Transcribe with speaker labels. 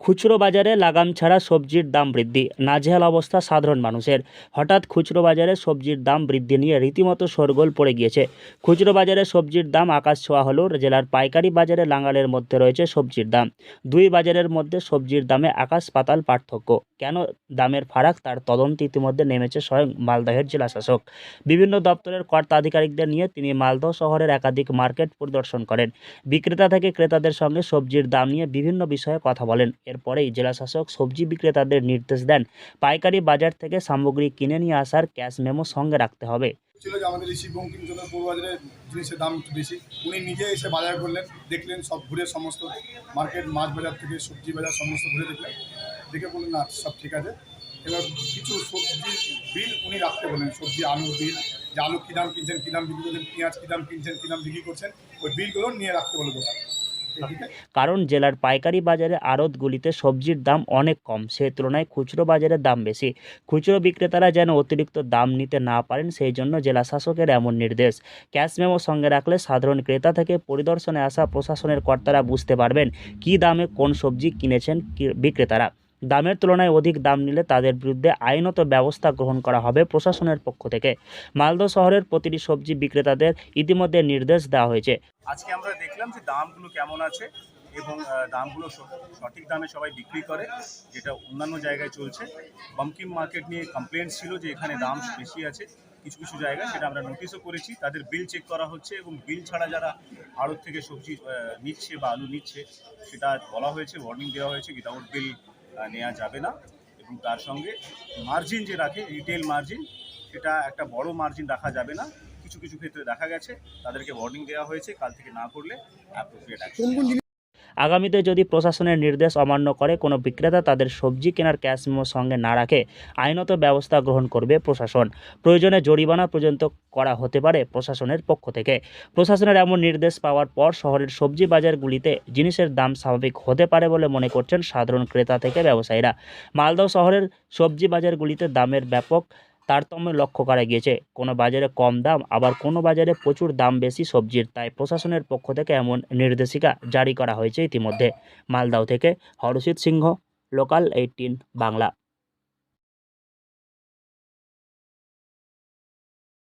Speaker 1: খুচরো বাজারে লাগাম ছাড়া সবজির দাম বৃদ্ধি, নাজেহাল অবস্থা সাধারণ মানুষের। হঠাৎ খুচরো বাজারে সবজির দাম বৃদ্ধি নিয়ে রীতিমতো শোরগোল পড়ে গিয়েছে। খুচরো বাজারে সবজির দাম আকাশ ছোঁয়া হলেও জেলার পাইকারি বাজারে লাঙ্গালের মধ্যে রয়েছে সবজির দাম। দুই বাজারের মধ্যে সবজির দামে আকাশ পাতাল পার্থক্য। কেন দামের ফারাক তার তদন্ত ইতিমধ্যে নেমেছে স্বয়ং মালদহের জেলা শাসক। বিভিন্ন দপ্তরের কর্তা আধিকারিকদের নিয়ে তিনি মালদহ শহরের একাধিক মার্কেট পরিদর্শন করেন। বিক্রেতা থেকে ক্রেতাদের সঙ্গে সবজির দাম নিয়ে বিভিন্ন বিষয়ে কথা বলেন। এরপরেই জেলাশাসক সবজি বিক্রেতাদের নির্দেশ দেন, পাইকারি বাজার থেকে সামগ্রী কিনে নিয়ে আসার ক্যাশ মেমো সঙ্গে রাখতে হবে।
Speaker 2: ছিল যে আমাদের ঋষি বঙ্কিমচন্দ্র পূর্ববাজারে জিনিসের দাম একটু বেশি। উনি নিজে এসে বাজার করলেন, দেখলেন সব ঘুরে, সমস্ত মার্কেট, মাছ বাজার থেকে সবজি বাজার সমস্ত ঘুরে দেখলেন, দেখে বললেন না সব ঠিক আছে। এবার কিছু সবজির বিল উনি রাখতে বললেন, সবজি আলুর বিল, যে আলু কী দাম কিনছেন, কী দাম বিক্রি করছেন, পেঁয়াজ কী দাম কিনছেন, কী দাম বিক্রি করছেন, ওই বিলগুলো নিয়ে রাখতে বলে দোকান।
Speaker 1: কারণ জেলার পাইকারি বাজারে আড়তগুলিতে সবজির দাম অনেক কম, সে তুলনায় খুচরো বাজারের দাম বেশি। খুচরো বিক্রেতারা যেন অতিরিক্ত দাম নিতে না পারেন, সেই জন্য জেলা শাসকের এমন নির্দেশ। ক্যাশ মেমো সঙ্গে রাখলে সাধারণ ক্রেতা থেকে পরিদর্শনে আসা প্রশাসনের কর্তারা বুঝতে পারবেন কী দামে কোন সবজি কিনেছেন বিক্রেতারা। দামের তুলনায় অধিক দাম নিলে তাদের বিরুদ্ধে আইনত ব্যবস্থা গ্রহণ করা হবে প্রশাসনের পক্ষ থেকে। মালদহ শহরের প্রতিটি সবজি বিক্রেতাদের ইতিমধ্যে নির্দেশ দেওয়া হয়েছে।
Speaker 3: আজকে আমরা দেখলাম যে দামগুলো কেমন আছে এবং দামগুলো সঠিক দামে সবাই বিক্রি করে, যেটা অন্যান্য জায়গায় চলছে। বঙ্কিম মার্কেট নিয়ে কমপ্লেন্ট ছিল যে এখানে দাম বেশি আছে কিছু কিছু জায়গায়, সেটা আমরা নোটিশও করেছি। তাদের বিল চেক করা হচ্ছে এবং বিল ছাড়া যারা আড়ত থেকে সবজি নিচ্ছে বা আলু নিচ্ছে, সেটা বলা হয়েছে, ওয়ার্নিং দেওয়া হয়েছে, উইদাউট বিল নেওয়া যাবে না। এবং তার সঙ্গে মার্জিন যে রাখে, রিটেল মার্জিন, সেটা একটা বড় মার্জিন রাখা যাবে না। কিছু কিছু ক্ষেত্রে দেখা গেছে তাদেরকে ওয়ার্নিং দেওয়া হয়েছে, কাল থেকে না করলে অ্যাপ্রোপ্রিয়েট অ্যাকশন।
Speaker 1: আগামীতে যদি প্রশাসনের নির্দেশ অমান্য করে কোনো বিক্রেতা তাদের সবজি কেনার ক্যাশ মেমো সঙ্গে না রাখে, আইনত ব্যবস্থা গ্রহণ করবে প্রশাসন। প্রয়োজনে জরিমানা পর্যন্ত করা হতে পারে প্রশাসনের পক্ষ থেকে। প্রশাসনের এমন নির্দেশ পাওয়ার পর শহরের সবজি বাজারগুলিতে জিনিসের দাম স্বাভাবিক হতে পারে বলে মনে করছেন সাধারণ ক্রেতা থেকে ব্যবসায়ীরা। মালদহ শহরের সবজি বাজারগুলিতে দামের ব্যাপক তারতম্য লক্ষ্য করা গিয়েছে। কোনো বাজারে কম দাম, আবার কোনো বাজারে প্রচুর দাম বেশি সবজির। তাই প্রশাসনের পক্ষ থেকে এমন নির্দেশিকা জারি করা হয়েছে ইতিমধ্যে। মালদহ থেকে হরষিত সিংহ, লোকাল 18 বাংলা।